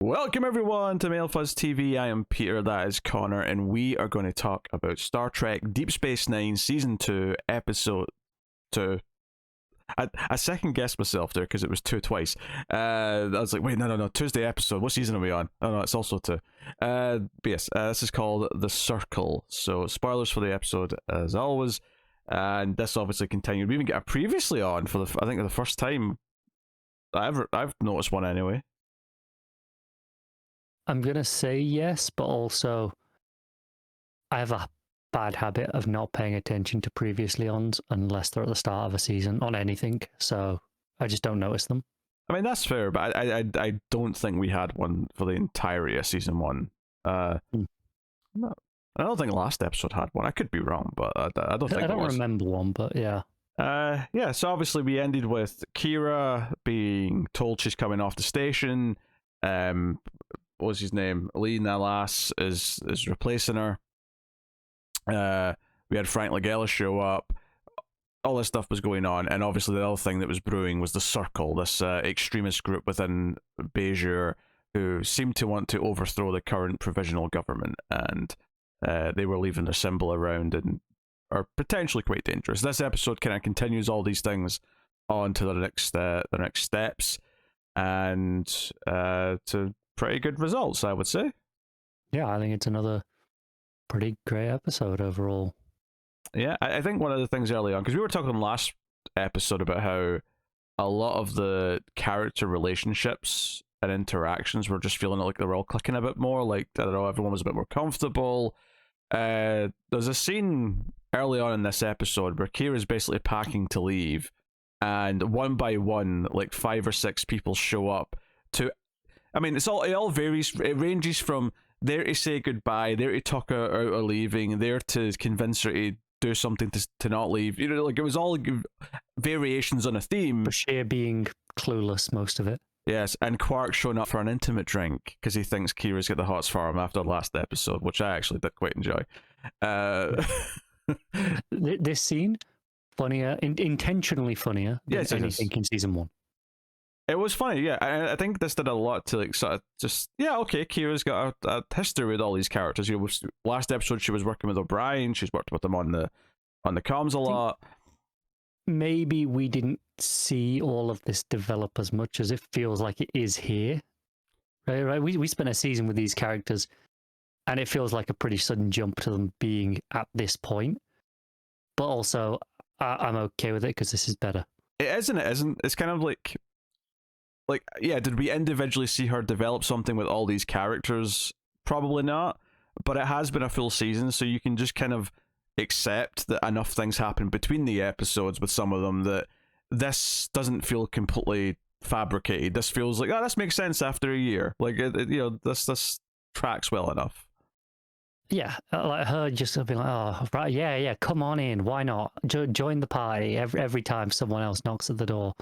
Welcome everyone to Mail Fuzz TV. I am Peter, that is Connor, and we are going to talk about Star Trek Deep Space Nine Season 2, Episode 2. I second guessed myself there because it was 2 twice. I was like, wait, no, Tuesday episode. What season are we on? Oh no, it's also 2. But yes, this is called The Circle. So spoilers for the episode as always, and this obviously continued. We even get a previously on for I think the first time I've noticed one anyway. I'm going to say yes, but also I have a bad habit of not paying attention to previously ons unless they're at the start of a season on anything, so I just don't notice them. I mean, that's fair, but I don't think we had one for the entirety of Season 1. No, I don't think last episode had one. I could be wrong, but I don't think I don't it was. remember one, but yeah. Yeah, so obviously we ended with Kira being told she's coming off the station. What was his name? Lee Nalas is replacing her. We had Frank Langella show up. All this stuff was going on, and obviously the other thing that was brewing was the Circle, this extremist group within Bajor who seemed to want to overthrow the current provisional government, and they were leaving their symbol around and are potentially quite dangerous. This episode kind of continues all these things on to the next steps, and to pretty good results, I would say. Yeah, I think it's another pretty great episode overall. Yeah, I think one of the things early on, because we were talking last episode about how a lot of the character relationships and interactions were just feeling like they were all clicking a bit more, like, I don't know, everyone was a bit more comfortable. There's a scene early on in this episode where Kira's basically packing to leave, and one by one, like 5 or 6 people show up to, I mean, it all varies. It ranges from there to say goodbye, there to talk her out of leaving, there to convince her to do something to not leave. You know, like it was all variations on a theme. Bashir being clueless, most of it. Yes, and Quark showing up for an intimate drink because he thinks Kira's got the hots for him after the last episode, which I actually did quite enjoy. This scene, funnier, intentionally funnier than anything in season 1. It was funny, yeah. I think this did a lot to like sort of just, yeah, okay, Kira's got a history with all these characters. You know, last episode she was working with O'Brien. She's worked with him on the comms a lot. Maybe we didn't see all of this develop as much as it feels like it is here. Right. We spent a season with these characters, and it feels like a pretty sudden jump to them being at this point. But also, I'm okay with it because this is better. It is and it isn't. It's kind of like, yeah, did we individually see her develop something with all these characters? Probably not, but it has been a full season, so you can just kind of accept that enough things happen between the episodes with some of them that this doesn't feel completely fabricated. This feels like, oh, this makes sense after a year. Like, you know, this tracks well enough. Yeah, like her just being like, oh, right, yeah, come on in, why not? Join the party every time someone else knocks at the door.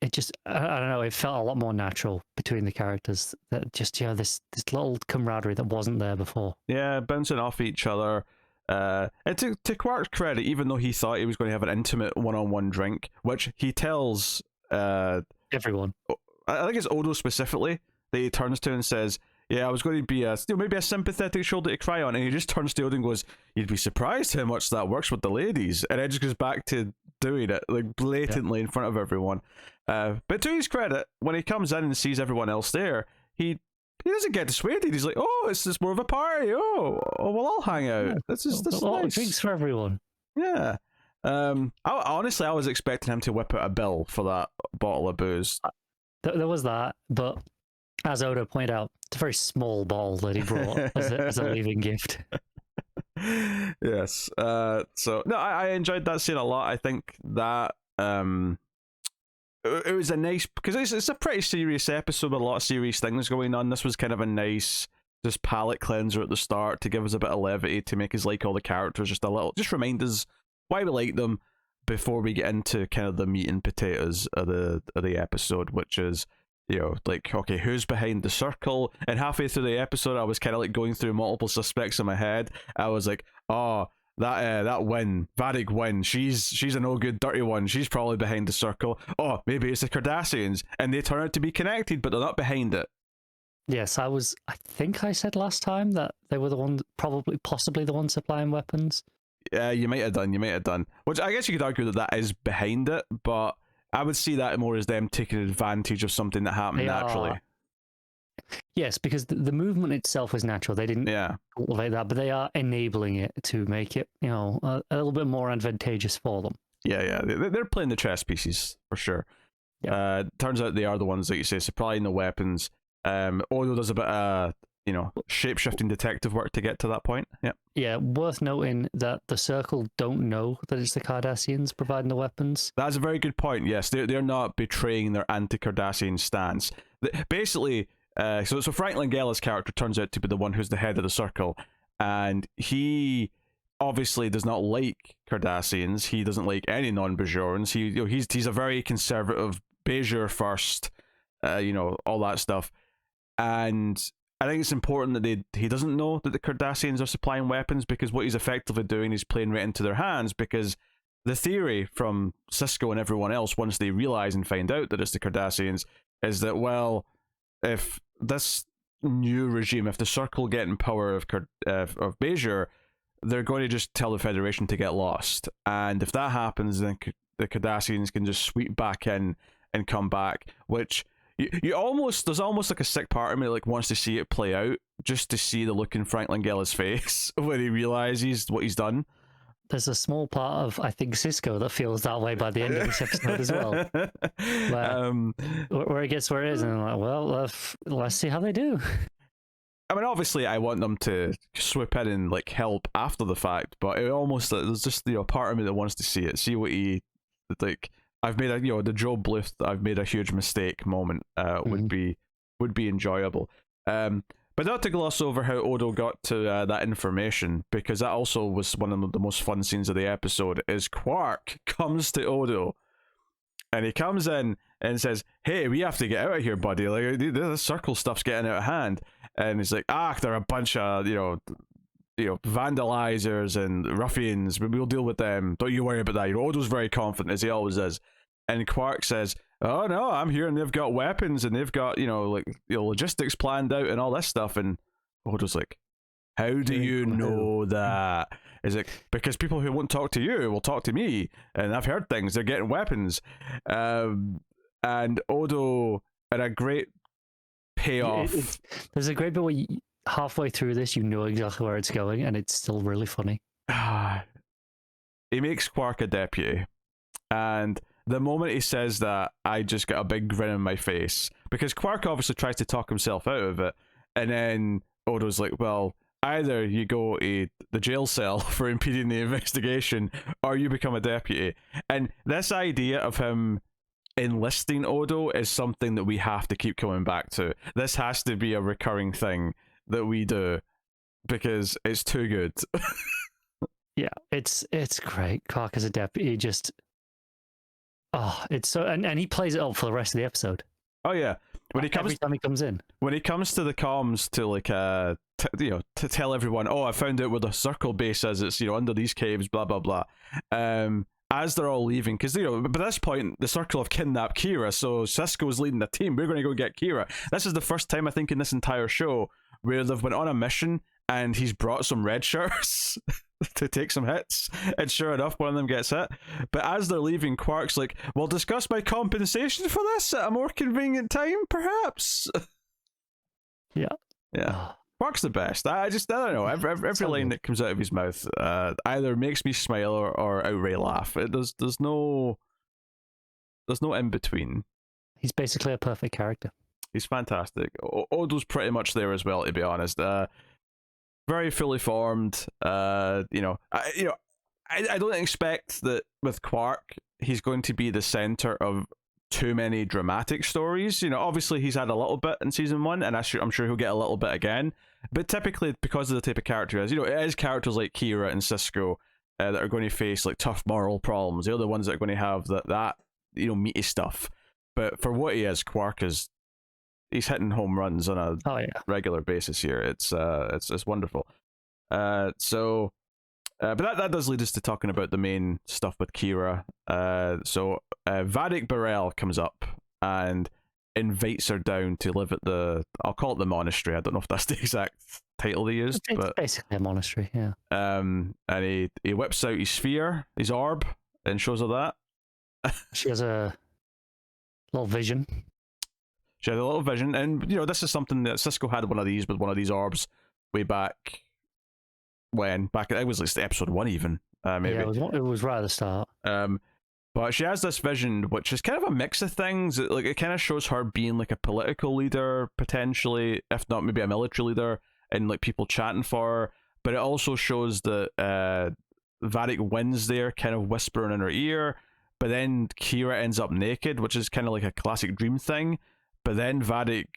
It just, I don't know, it felt a lot more natural between the characters. That just, yeah, this little camaraderie that wasn't there before. Yeah, bouncing off each other. And to Quark's credit, even though he thought he was going to have an intimate one-on-one drink, which he tells everyone. I think it's Odo specifically, that he turns to and says, yeah, I was going to be maybe a sympathetic shoulder to cry on, and he just turns to Odo and goes, you'd be surprised how much that works with the ladies, and it just goes back to doing it, like, blatantly in front of everyone. But to his credit, when he comes in and sees everyone else there, he doesn't get dissuaded. He's like, oh, it's just more of a party. Oh, we'll all hang out. Yeah. This is nice. Drinks for everyone. Yeah. Honestly, I was expecting him to whip out a bill for that bottle of booze. There was that, but as Odo pointed out, it's a very small bottle that he brought as a leaving gift. Yes. So no, I enjoyed that scene a lot. I think that it was a nice, because it's a pretty serious episode with a lot of serious things going on. This was kind of a nice just palate cleanser at the start to give us a bit of levity, to make us like all the characters just a little, just remind us why we like them before we get into kind of the meat and potatoes of the episode, which is, you know, like, okay, who's behind the Circle? And halfway through the episode, I was kind of like going through multiple suspects in my head. I was like, oh, that Win, Varig Win, she's a no good dirty one. She's probably behind the circle. Oh, maybe it's the Cardassians, and they turn out to be connected, but they're not behind it. Yes, I think I said last time that they were the ones, possibly the ones supplying weapons. Yeah, you might have done. Which I guess you could argue that is behind it, but I would see that more as them taking advantage of something that happened naturally. Yes, because the movement itself was natural. They didn't cultivate that, but they are enabling it to make it, a little bit more advantageous for them. Yeah. They're playing the chess pieces for sure. Yeah. Turns out they are the ones that you say supplying the weapons. Odo does a bit of shape-shifting detective work to get to that point. Yeah, worth noting that the Circle don't know that it's the Cardassians providing the weapons. That's a very good point. Yes, they're not betraying their anti-Cardassian stance. Basically, so Frank Langella's character turns out to be the one who's the head of the Circle, and he obviously does not like Cardassians. He doesn't like any non-Bajorans. He's a very conservative, Bajor first, all that stuff. And I think it's important that he doesn't know that the Cardassians are supplying weapons, because what he's effectively doing is playing right into their hands, because the theory from Sisko and everyone else, once they realize and find out that it's the Cardassians, is that, well, if this new regime, if the Circle get in power of Bajor, they're going to just tell the Federation to get lost. And if that happens, then the Cardassians can just sweep back in and come back, which... there's almost like a sick part of me that like wants to see it play out, just to see the look in Frank Langella's face when he realizes what he's done. There's a small part of, I think, Sisko that feels that way by the end of this episode as well. Where it gets where it is, and I'm like, well, let's see how they do. I mean, obviously, I want them to swoop in and like help after the fact, but it almost there's just part of me that wants to see it, see what he like. I've made the Joe Bluth, I've made a huge mistake moment would be enjoyable. But not to gloss over how Odo got to that information, because that also was one of the most fun scenes of the episode, is Quark comes to Odo, and he comes in and says, hey, we have to get out of here, buddy. Like, the Circle stuff's getting out of hand. And he's like, they're a bunch of, vandalizers and ruffians, but we'll deal with them. Don't you worry about that. Odo's very confident, as he always is. And Quark says, oh no, I'm here and they've got weapons and they've got, logistics planned out and all this stuff. And Odo's like, how do you know that? Is it because people who won't talk to you will talk to me? And I've heard things, they're getting weapons. And Odo, at a great payoff. There's a great bit where halfway through this, you know exactly where it's going, and it's still really funny. He makes Quark a deputy, and the moment he says that, I just get a big grin on my face, because Quark obviously tries to talk himself out of it, and then Odo's like, well, either you go to the jail cell for impeding the investigation, or you become a deputy. And this idea of him enlisting Odo is something that we have to keep coming back to. This has to be a recurring thing that we do, because it's too good. Yeah, it's great. Quark as a deputy, just it's so, and he plays it up for the rest of the episode. Oh yeah, every time he comes in, when he comes to the comms to like to tell everyone, oh, I found out where the Circle base is. It's under these caves, blah blah blah. As they're all leaving, because by this point the Circle have kidnapped Kira, so Sisko's leading the team. We're going to go get Kira. This is the first time I think in this entire show where they've went on a mission and he's brought some red shirts to take some hits, and sure enough, one of them gets hit. But as they're leaving, Quark's like, "We'll discuss my compensation for this at a more convenient time, perhaps." Yeah. Quark's the best. I don't know. Every line that comes out of his mouth either makes me smile or outright laugh. There's no in between. He's basically a perfect character. He's fantastic. Odo's pretty much there as well, to be honest. Very fully formed. I don't expect that with Quark he's going to be the center of too many dramatic stories. Obviously he's had a little bit in season 1, and I'm sure he'll get a little bit again. But typically, because of the type of character he is, it is characters like Kira and Sisko that are going to face like tough moral problems. They're the ones that are going to have that meaty stuff. But for what he is, Quark he's hitting home runs on a regular basis here. It's wonderful. So But that does lead us to talking about the main stuff with Kira. So Vadik Burrell comes up and invites her down to live at I'll call it the monastery. I don't know if that's the exact title they used, It's but basically a monastery, yeah. and he whips out his sphere, his orb, and shows her that. She has a little vision. She had a little vision, and this is something that Cisco had one of these with one of these orbs way back it was like episode 1 even, maybe. Yeah, it was right at the start. But she has this vision, which is kind of a mix of things. It kind of shows her being like a political leader, potentially, if not maybe a military leader, and like people chanting for her. But it also shows that Vadik wins there, kind of whispering in her ear. But then Kira ends up naked, which is kind of like a classic dream thing. But then Vadik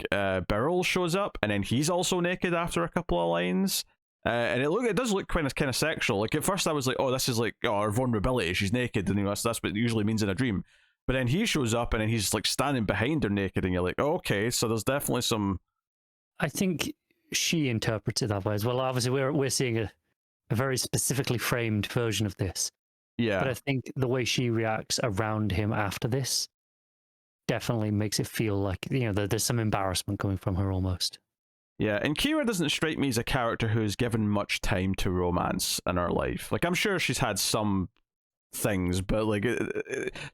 Burrell shows up, and then he's also naked after a couple of lines. And it does look kind of sexual. Like at first I was like, oh, this is like her vulnerability. She's naked, and that's what it usually means in a dream. But then he shows up, and then he's like standing behind her naked, and you're like, oh, okay, so there's definitely some. I think she interprets it that way as well. Obviously, we're seeing a very specifically framed version of this. Yeah. But I think the way she reacts around him after this definitely makes it feel like there's some embarrassment coming from her almost. Yeah, and Kira doesn't strike me as a character who's given much time to romance in her life. Like, I'm sure she's had some things, but like,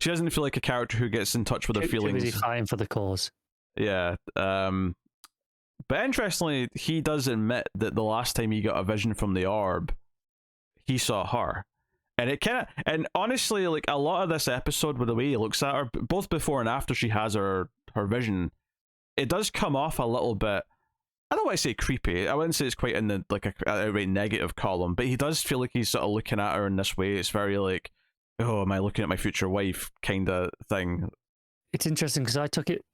she doesn't feel like a character who gets in touch with her feelings. She's fighting for the cause. Yeah. But interestingly, he does admit that the last time he got a vision from the orb, he saw her. And and honestly, like a lot of this episode, with the way he looks at her, both before and after she has her vision, it does come off a little bit. I don't want to say creepy. I wouldn't say it's quite in the like a outright negative column, but he does feel like he's sort of looking at her in this way. It's very like, oh, am I looking at my future wife kind of thing. It's interesting because I took it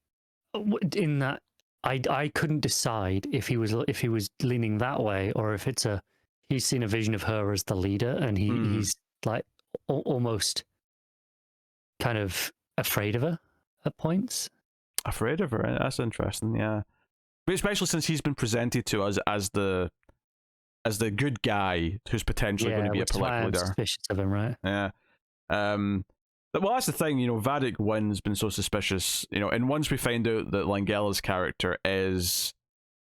in that I couldn't decide if he was leaning that way or if it's he's seen a vision of her as the leader and he's like almost kind of afraid of her at points. Afraid of her? That's interesting, yeah. But especially since he's been presented to us as the good guy who's potentially going to be a political leader. Suspicious of him, right? Yeah. Well, that's the thing, Vadik Wynn's been so suspicious, and once we find out that Langella's character is,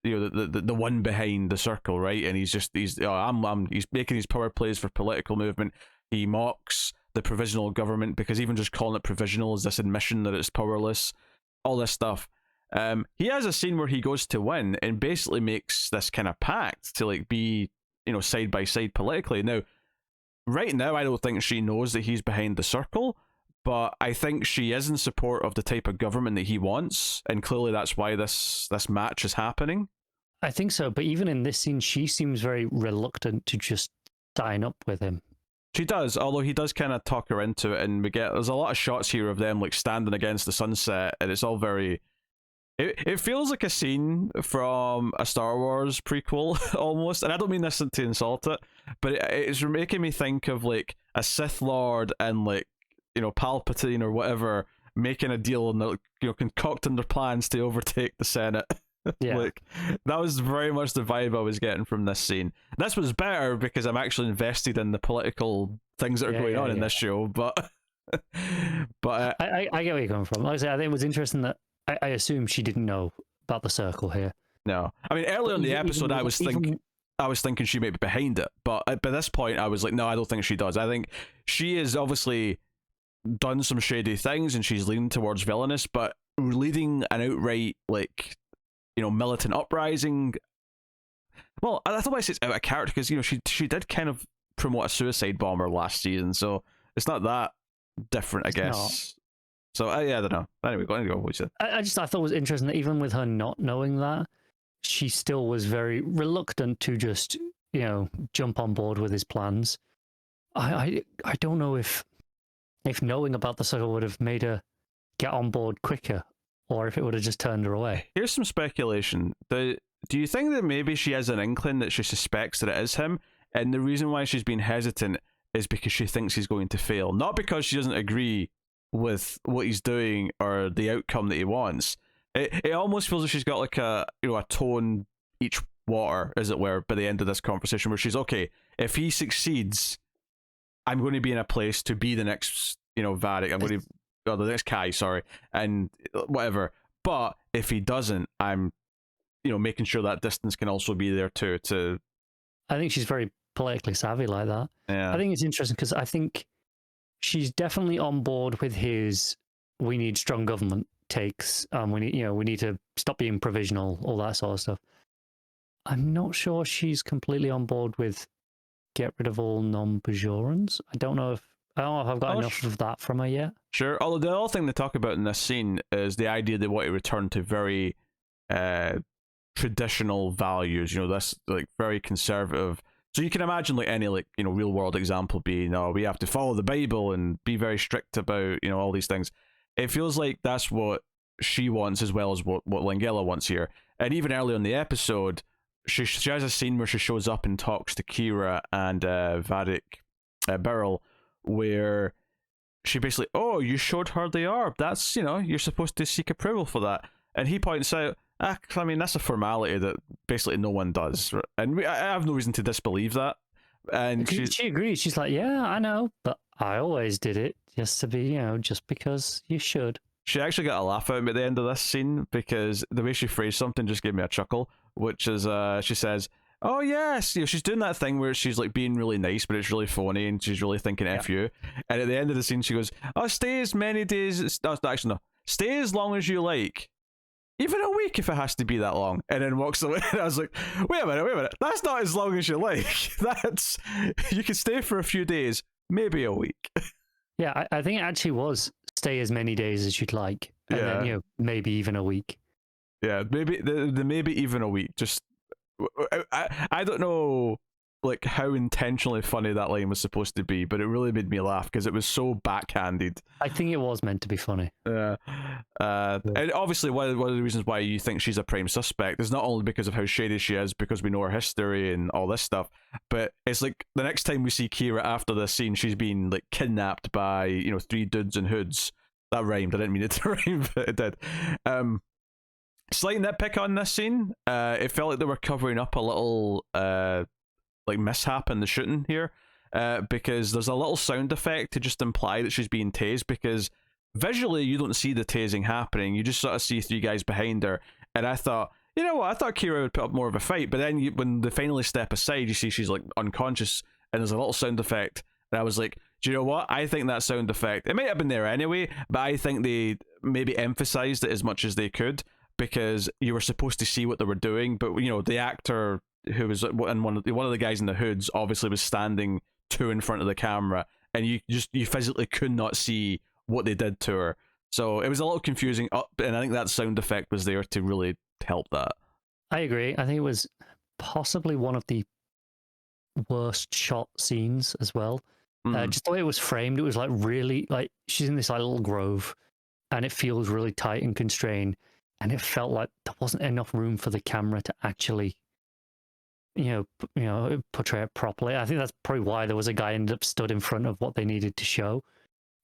the one behind the circle, right? And he's making these power plays for political movement. He mocks the provisional government because even just calling it provisional is this admission that it's powerless. All this stuff. He has a scene where he goes to Wynn and basically makes this kind of pact to like be, side by side politically. Now, right now, I don't think she knows that he's behind the circle, but I think she is in support of the type of government that he wants, and clearly that's why this match is happening. I think so, but even in this scene, she seems very reluctant to just sign up with him. She does, although he does kind of talk her into it, and there's a lot of shots here of them like standing against the sunset, and it's all very. It feels like a scene from a Star Wars prequel almost, and I don't mean this to insult it, but it's making me think of like a Sith Lord and like Palpatine or whatever making a deal and concocting their plans to overtake the Senate. Yeah. Like that was very much the vibe I was getting from this scene. This was better because I'm actually invested in the political things that are going on in this show, but I get where you're coming from. Like I say, I think it was interesting that I assume she didn't know about the circle here. No, I mean earlier in the episode, I was thinking she might be behind it, but by this point, I was like, no, I don't think she does. I think she is obviously done some shady things, and she's leaning towards villainous, but leading an outright like militant uprising. Well, I thought I said out of character because she did kind of promote a suicide bomber last season, so it's not that different, I guess. Not. So I don't know. Anyway, go on. What you said. I thought it was interesting that even with her not knowing that, she still was very reluctant to just jump on board with his plans. I don't know if knowing about the circle would have made her get on board quicker, or if it would have just turned her away. Here's some speculation. Do you think that maybe she has an inkling that she suspects that it is him, and the reason why she's been hesitant is because she thinks he's going to fail, not because she doesn't agree with what he's doing or the outcome that he wants? It almost feels like she's got like a tone each water, as it were, by the end of this conversation, where she's okay. If he succeeds, I'm going to be in a place to be the next, Varric. I'm going to, or the next Kai, sorry, and whatever. But if he doesn't, I'm, making sure that distance can also be there too. I think she's very politically savvy like that. Yeah. I think it's interesting because I think she's definitely on board with his "we need strong government" takes. We need to stop being provisional, all that sort of stuff. I'm not sure she's completely on board with get rid of all non-Bajorans. I don't know if I've got enough of that from her yet. Sure. Although the other thing they talk about in this scene is the idea they want to return to very traditional values. This like very conservative. So you can imagine like any real world example being, we have to follow the Bible and be very strict about all these things. It feels like that's what she wants as well as what Langella wants here. And even earlier in the episode, she has a scene where she shows up and talks to Kira and Varric Beryl, where she basically, oh, you showed her the orb. That's, you're supposed to seek approval for that. And he points out, I mean, that's a formality that basically no one does. And I have no reason to disbelieve that. And she agrees. She's like, yeah, I know, but I always did it just to be, just because you should. She actually got a laugh out of me at the end of this scene because the way she phrased something just gave me a chuckle, which is, she says, oh yes, she's doing that thing where she's like being really nice, but it's really phony and she's really thinking F you. And at the end of the scene, she goes, oh, stay as many days, no, stay as long as you like. Even a week if it has to be that long, and then walks away. And I was like, wait a minute, that's not as long as you like. You can stay for a few days, maybe a week. Yeah, I think it actually was stay as many days as you'd like, and then maybe even a week. Yeah, maybe the maybe even a week. Just I don't know like how intentionally funny that line was supposed to be, but it really made me laugh because it was so backhanded. I think it was meant to be funny. Yeah. And obviously one of the reasons why you think she's a prime suspect is not only because of how shady she is, because we know her history and all this stuff, but it's like the next time we see Kira after this scene, she's been like kidnapped by 3 dudes in hoods. That rhymed. I didn't mean it to rhyme, but it did. Slight nitpick on this scene. It felt like they were covering up a little like mishap in the shooting here, because there's a little sound effect to just imply that she's being tased, because visually you don't see the tasing happening, you just sort of see 3 guys behind her, and I thought, you know what, I thought Kira would put up more of a fight, but then when they finally step aside, you see she's like unconscious, and there's a little sound effect, and I was like, do you know what, I think that sound effect, it might have been there anyway, but I think they maybe emphasized it as much as they could, because you were supposed to see what they were doing, but the actor who was and one of the guys in the hoods obviously was standing 2 in front of the camera, and you physically could not see what they did to her, so it was a little confusing. And I think that sound effect was there to really help that. I agree. I think it was possibly one of the worst shot scenes as well. Just the way it was framed, it was like really like she's in this like little grove, and it feels really tight and constrained, and it felt like there wasn't enough room for the camera to actually portray it properly. I think that's probably why there was a guy ended up stood in front of what they needed to show,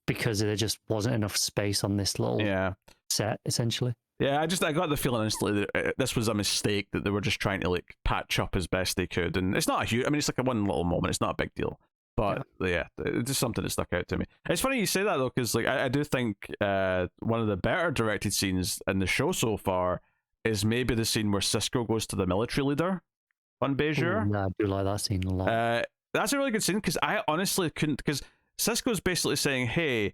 because there just wasn't enough space on this little set, essentially. Yeah, I got the feeling instantly that this was a mistake, that they were just trying to like patch up as best they could, and it's not a huge. I mean, it's like a one little moment. It's not a big deal, but yeah, it's just something that stuck out to me. It's funny you say that though, because like I do think one of the better directed scenes in the show so far is maybe the scene where Cisco goes to the military leader on Bajor. I do like that scene a lot. That's a really good scene, because I honestly couldn't, because Cisco's basically saying, hey,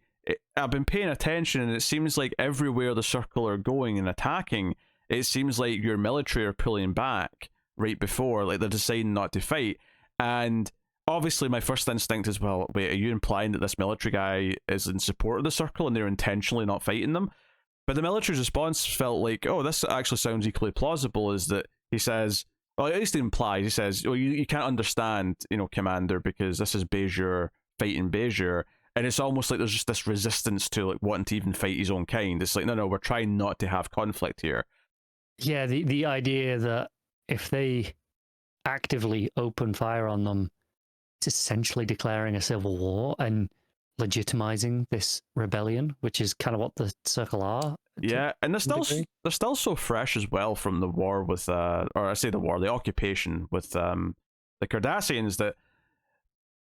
I've been paying attention, and it seems like everywhere the Circle are going and attacking, it seems like your military are pulling back right before, like they're deciding not to fight. And obviously my first instinct is, well, wait, are you implying that this military guy is in support of the Circle and they're intentionally not fighting them? But the military's response felt like, oh, this actually sounds equally plausible, is that he says, well, at least it implies, he says, well, you can't understand, Commander, because this is Bajor fighting Bajor, and it's almost like there's just this resistance to like wanting to even fight his own kind. It's like, no, we're trying not to have conflict here. Yeah, the idea that if they actively open fire on them, it's essentially declaring a civil war and legitimizing this rebellion, which is kind of what the Circle are. Yeah, and some degree. they're still so fresh as well from the war with or I say the occupation with the Cardassians, that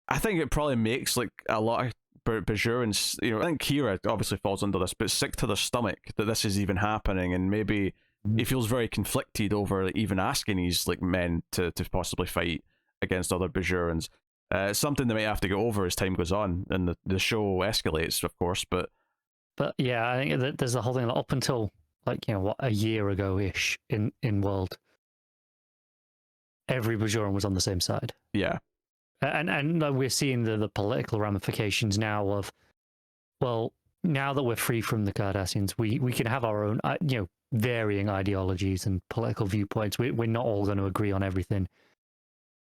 I think it probably makes like a lot of Bajorans, I think Kira obviously falls under this, but sick to their stomach that this is even happening, and maybe he feels very conflicted over even asking these like men to possibly fight against other Bajorans. It's something they might have to get over as time goes on, and the show escalates, of course. But yeah, I think that there's the whole thing up until like what, a year ago ish in World, every Bajoran was on the same side. yeah, and we're seeing the political ramifications now of, well, now that we're free from the Cardassians, we can have our own varying ideologies and political viewpoints. We're not all going to agree on everything,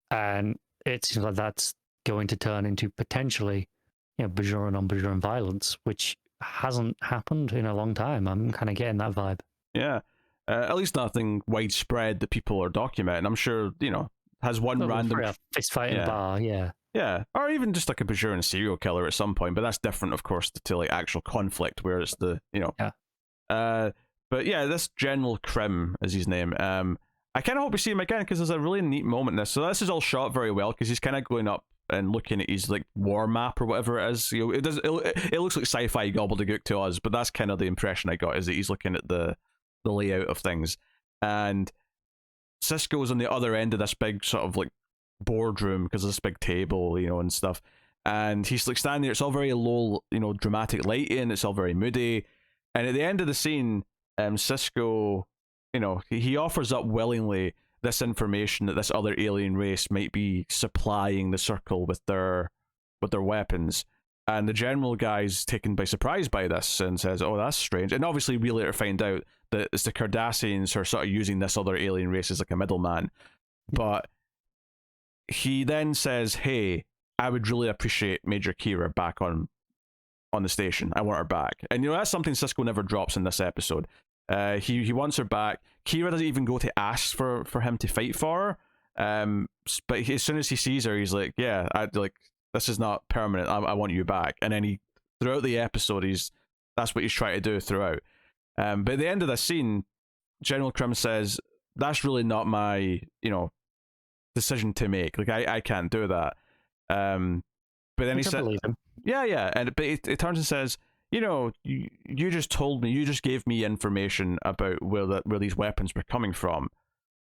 and it seems like that's going to turn into potentially Bajoran on Bajoran violence, which hasn't happened in a long time. I'm kind of getting that vibe. yeah. At least nothing widespread that people are documenting. I'm sure has one random fist fight in a bar, yeah, or even just like a Bajoran serial killer at some point. But that's different, of course, to like actual conflict, where it's the But yeah, this General Krim is his name. I kind of hope we see him again, because there's a really neat moment in this. So this is all shot very well, because he's kind of going up and looking at his like war map or whatever it is. It looks like sci-fi gobbledygook to us, but that's kind of the impression I got, is that he's looking at the layout of things. And Sisko's on the other end of this big sort of like boardroom, because of this big table, and stuff. And he's like standing there. It's all very low, dramatic lighting. It's all very moody. And at the end of the scene, Sisko, he offers up willingly this information that this other alien race might be supplying the Circle with their weapons. And the general guy's taken by surprise by this and says, "Oh, that's strange." And obviously, we later find out that it's the Cardassians who are sort of using this other alien race as like a middleman. But he then says, "Hey, I would really appreciate Major Kira back on the station. I want her back." And that's something Sisko never drops in this episode. He wants her back. Kira doesn't even go to ask for him to fight for her. But as soon as he sees her, he's like, "Yeah, this is not permanent. I want you back." And then throughout the episode, that's what he's trying to do throughout. But at the end of this scene, General Krim says, "That's really not my, decision to make. Like, I can't do that." But then he said, "Yeah," but it turns and says, you just told me, you just gave me information about where these weapons were coming from.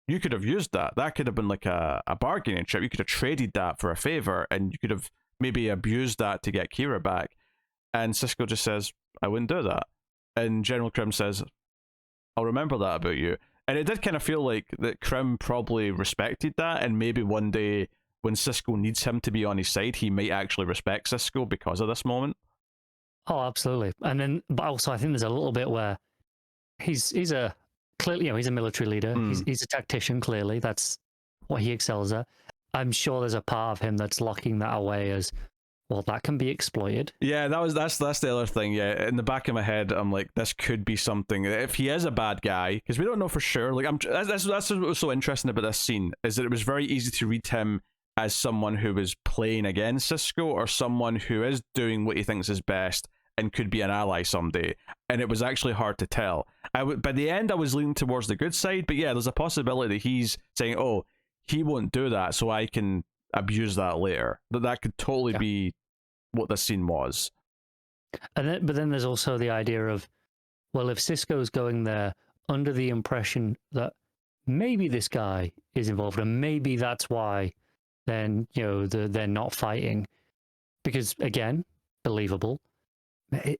You could have used that. That could have been like a bargaining chip. You could have traded that for a favor, and you could have maybe abused that to get Kira back." And Sisko just says, "I wouldn't do that." And General Krim says, "I'll remember that about you." And it did kind of feel like that Krim probably respected that, and maybe one day when Sisko needs him to be on his side, he might actually respect Sisko because of this moment. Oh, absolutely. And then, but also, I think there's a little bit where he's a clearly, he's a military leader. He's a tactician. Clearly, that's what he excels at. I'm sure there's a part of him that's locking that away as, well, that can be exploited. Yeah, that's the other thing. Yeah, in the back of my head, I'm like, this could be something. If he is a bad guy, because we don't know for sure. Like, that's what was so interesting about this scene, is that it was very easy to read him as someone who was playing against Sisko, or someone who is doing what he thinks is best and could be an ally someday. And it was actually hard to tell. By the end, I was leaning towards the good side, but yeah, there's a possibility that he's saying, "Oh, he won't do that, so I can abuse that later." That could totally be what this scene was. But then there's also the idea of, well, if Sisko's going there under the impression that maybe this guy is involved, and maybe that's why, then they're not fighting, because again, believable.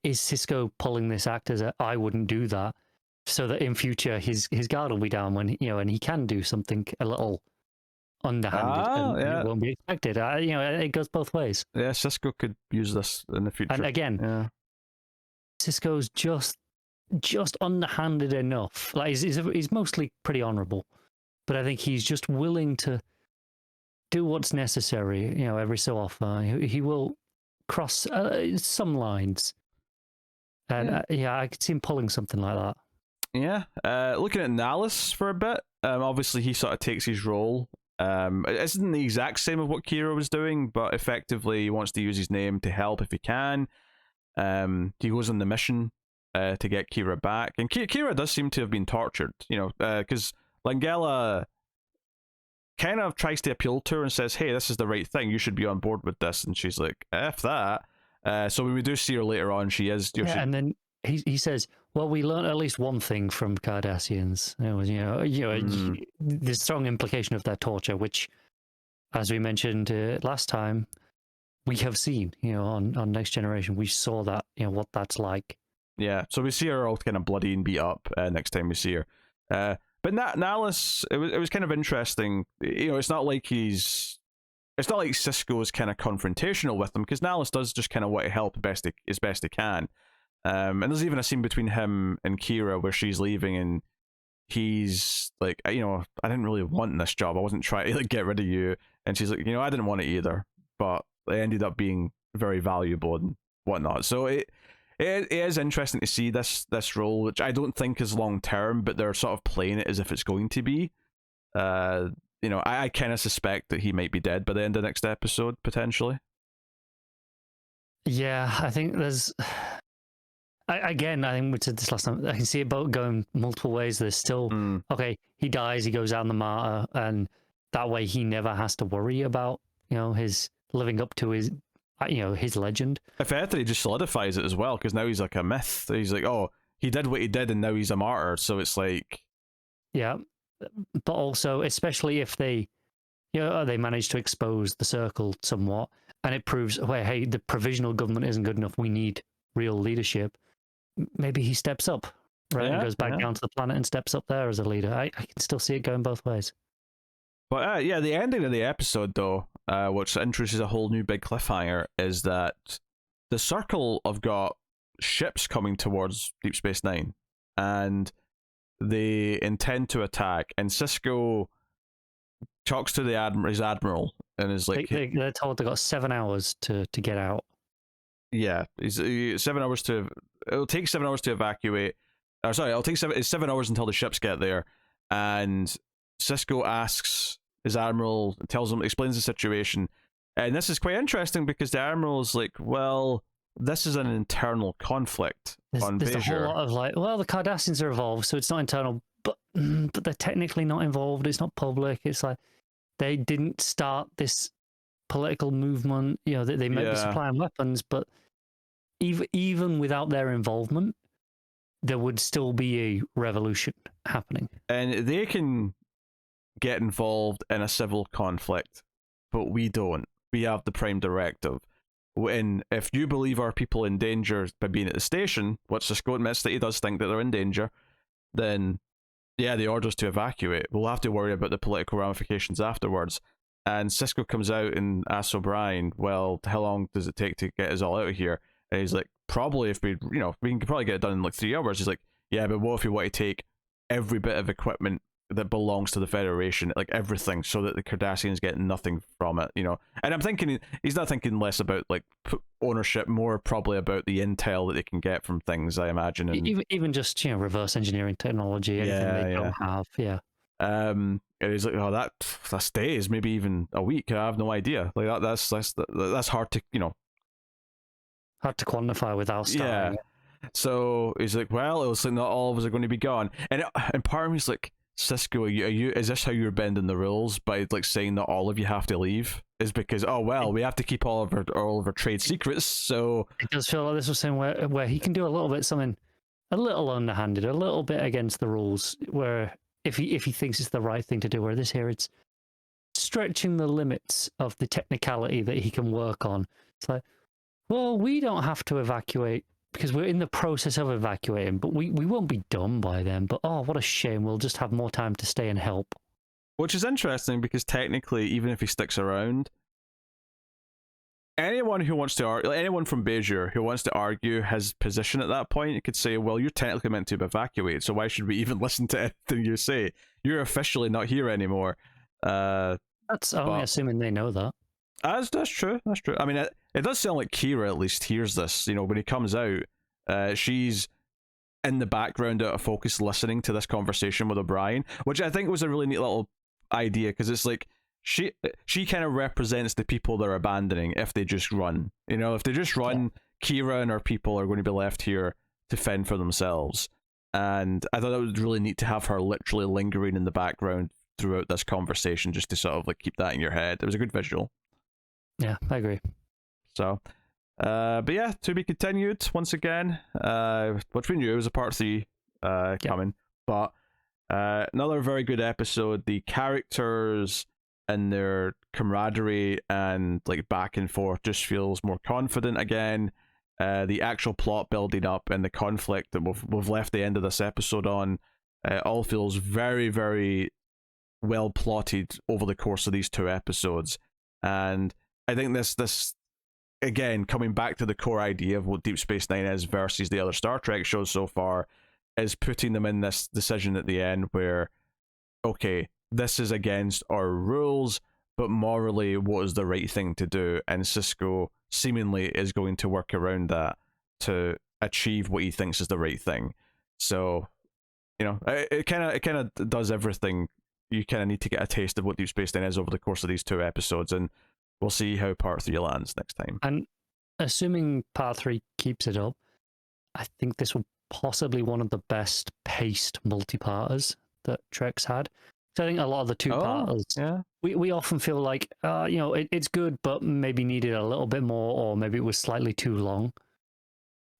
Is Sisko pulling this act as I wouldn't do that, so that in future his guard will be down when and he can do something a little underhanded and it won't be expected. It goes both ways. Yeah, Sisko could use this in the future. And again, Sisko's just underhanded enough. Like he's mostly pretty honourable, but I think he's just willing to do what's necessary. Every so often he will cross some lines. And I could see him pulling something like that. Yeah. Looking at Nahus for a bit, obviously he sort of takes his role. It isn't the exact same of what Kira was doing, but effectively he wants to use his name to help if he can. He goes on the mission to get Kira back. And Kira does seem to have been tortured, because Langella kind of tries to appeal to her and says, hey, this is the right thing, you should be on board with this, and she's like, F that. So when we do see her later on, she is and then he says, well, we learned at least one thing from Cardassians. It was, the strong implication of their torture, which, as we mentioned last time, we have seen, on Next Generation. We saw that, what that's like. Yeah, so we see her all kind of bloody and beat up next time we see her. But Nahlis, it was kind of interesting. It's not like Sisko's kind of confrontational with him, because Nahlis does just kind of want to help as best he can. And there's even a scene between him and Kira where she's leaving and he's like, I didn't really want this job. I wasn't trying to get rid of you. And she's like, I didn't want it either, but it ended up being very valuable and whatnot. So it is interesting to see this role, which I don't think is long term, but they're sort of playing it as if it's going to be. I kind of suspect that he might be dead by the end of the next episode, potentially. Yeah, I think there's... I think we said this last time, I can see it both going multiple ways. There's still, okay, he dies, he goes out in the martyr, and that way he never has to worry about, his living up to his legend. If anything, he just solidifies it as well, because now he's like a myth. He's like, oh, he did what he did, and now he's a martyr, so it's like... Yeah, but also, especially if they manage to expose the circle somewhat, and it proves, well, hey, the provisional government isn't good enough, we need real leadership. Maybe he steps up, right, and goes back down to the planet and steps up there as a leader. I can still see it going both ways. But the ending of the episode, though, which introduces a whole new big cliffhanger, is that the Circle have got ships coming towards Deep Space Nine, and they intend to attack. And Sisko talks to his admiral and is like, they're told they've got 7 hours to get out. Yeah, he's 7 hours to. It'll take 7 hours to evacuate. It'll take 7 hours until the ships get there. And Sisko asks his admiral, explains the situation, and this is quite interesting because the admiral is like, "Well, this is an internal conflict on Bajor." There's a whole lot of like, well, the Cardassians are involved, so it's not internal, but they're technically not involved. It's not public. It's like they didn't start this political movement. They might be supplying weapons, but even without their involvement, there would still be a revolution happening. And they can get involved in a civil conflict, but we don't. We have the Prime Directive. And if you believe our people in danger by being at the station, which Sisko admits that he does think that they're in danger, then the order's to evacuate. We'll have to worry about the political ramifications afterwards. And Sisko comes out and asks O'Brien, well, how long does it take to get us all out of here? And he's like, probably if we can probably get it done in like 3 hours. He's like, yeah, but what if you want to take every bit of equipment that belongs to the Federation, like everything, so that the Cardassians get nothing from it, And I'm thinking he's not thinking less about like ownership, more probably about the intel that they can get from things, I imagine. And even just reverse engineering technology, anything they don't have. Yeah. And he's like, oh, that stays maybe even a week. I have no idea. Like that's hard to hard to quantify without starting. Yeah. So he's like, well, it was like not all of us are going to be gone, and part of me's like, Sisko, is this how you're bending the rules by like saying that all of you have to leave? Is because we have to keep all of our trade secrets. So it does feel like this was saying where he can do a little bit something a little underhanded, a little bit against the rules. Where if he thinks it's the right thing to do, where this here it's stretching the limits of the technicality that he can work on. It's like, well, we don't have to evacuate because we're in the process of evacuating, but we won't be done by then. But oh, what a shame. We'll just have more time to stay and help. Which is interesting because technically, even if he sticks around, anyone from Bajor who wants to argue his position at that point could say, well, you're technically meant to evacuate, so why should we even listen to anything you say? You're officially not here anymore. That's only assuming they know that. That's true. That's true. I mean, it does sound like Kira at least hears this. When he comes out, she's in the background out of focus listening to this conversation with O'Brien, which I think was a really neat little idea because it's like she kind of represents the people they're abandoning if they just run. If they just run, Kira and her people are going to be left here to fend for themselves. And I thought that was really neat to have her literally lingering in the background throughout this conversation, just to sort of like keep that in your head. It was a good visual. Yeah, I agree. So, but yeah, to be continued once again. Which we knew it was a part 3 coming, but another very good episode. The characters and their camaraderie and like back and forth just feels more confident again. The actual plot building up and the conflict that we've left the end of this episode on all feels very, very well plotted over the course of these 2 episodes. And I think this again, coming back to the core idea of what Deep Space Nine is versus the other Star Trek shows so far, is putting them in this decision at the end where, okay, this is against our rules, but morally, what is the right thing to do? And Sisko seemingly is going to work around that to achieve what he thinks is the right thing. So, you know, it kind of does everything you kind of need to get a taste of what Deep Space Nine is over the course of these 2 episodes, and we'll see how part 3 lands next time. And assuming part 3 keeps it up, I think this will possibly one of the best paced multi-parters that Trek's had. So I think a lot of the 2-parters, we often feel like, you know, it's good, but maybe needed a little bit more, or maybe it was slightly too long.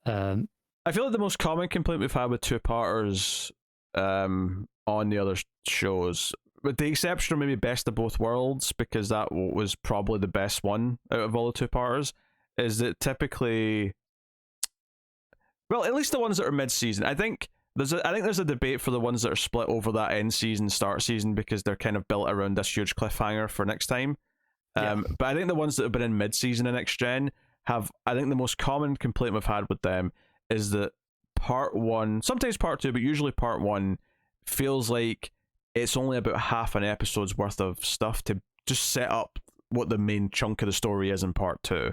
I feel like the most common complaint we've had with 2-parters on the other shows, with the exception of maybe Best of Both Worlds, because that was probably the best one out of all the 2-parters, is that typically, well, at least the ones that are mid-season, I think there's a debate for the ones that are split over that end season, start season, because they're kind of built around this huge cliffhanger for next time. But I think the ones that have been in mid-season and next gen have, I think the most common complaint we've had with them is that part 1, sometimes part 2, but usually part 1 feels like it's only about half an episode's worth of stuff to just set up what the main chunk of the story is in part 2.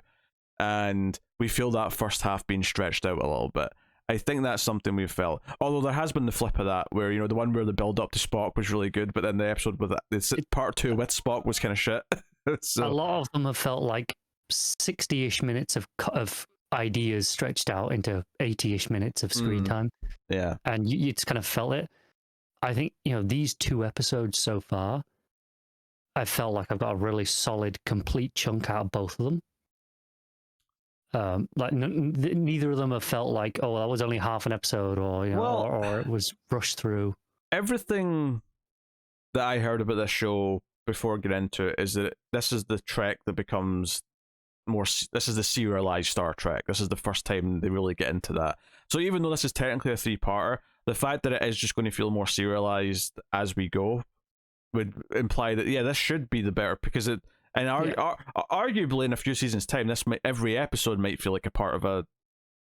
And we feel that first half being stretched out a little bit. I think that's something we've felt. Although there has been the flip of that, where, you know, the one where the build up to Spock was really good, but then the episode with part 2 with Spock was kind of shit. So, a lot of them have felt like 60-ish minutes of ideas stretched out into 80-ish minutes of screen time. Yeah. And you just kind of felt it. I think, you know, these 2 episodes so far, I felt like I've got a really solid, complete chunk out of both of them. Like neither of them have felt like, oh, that was only half an episode, or, you know, or it was rushed through. Everything that I heard about this show before getting into it is that this is the Trek that becomes more. This is the serialized Star Trek. This is the first time they really get into that. So even though this is technically a 3-parter, the fact that it is just going to feel more serialized as we go would imply that, yeah, this should be the better, because it. And arguably, in a few seasons' time, every episode might feel like a part of a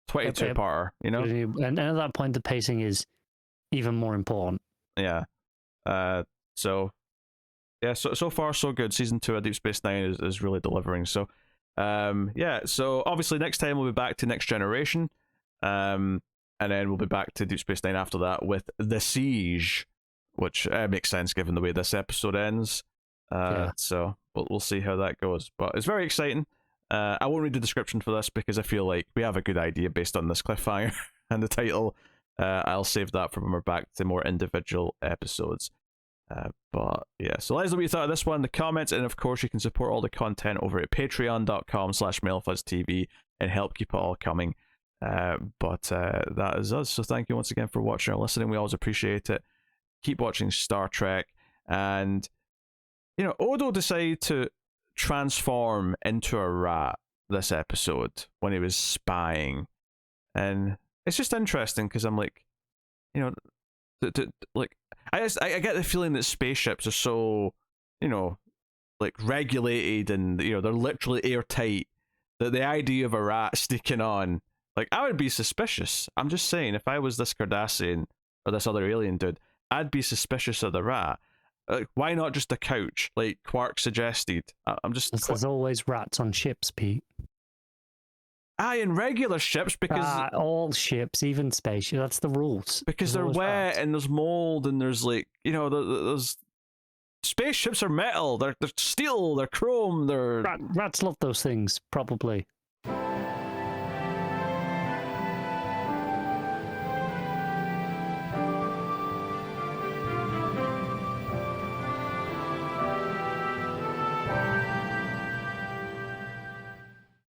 22-parter, you know? And at that point, the pacing is even more important. Yeah. So far, so good. Season 2 of Deep Space Nine is really delivering. So, so obviously next time we'll be back to Next Generation. And then we'll be back to Deep Space Nine after that with The Siege, which makes sense given the way this episode ends. So we'll see how that goes, but it's very exciting. I won't read the description for this because I feel like we have a good idea based on this cliffhanger and the title. I'll save that for when we're back to more individual episodes. But yeah, so let us know what you thought of this one in the comments, and of course you can support all the content over at patreon.com/MailFuzzTV and help keep it all coming. But that is us, so thank you once again for watching or listening. We always appreciate it. Keep watching Star Trek. And you know, Odo decided to transform into a rat this episode when he was spying, and it's just interesting because I'm like, you know, like I get the feeling that spaceships are so, you know, like regulated and, you know, they're literally airtight, that the idea of a rat sneaking on, like, I would be suspicious. I'm just saying, if I was this Cardassian or this other alien dude, I'd be suspicious of the rat. Like, why not just a couch, like Quark suggested? I'm just. There's always rats on ships, Pete. Aye, in regular ships, because all ships, even spaceships, that's the rules. Because they're wet and there's mold and there's, like, you know, there's spaceships are metal, they're steel, they're chrome, they're rats love those things, probably.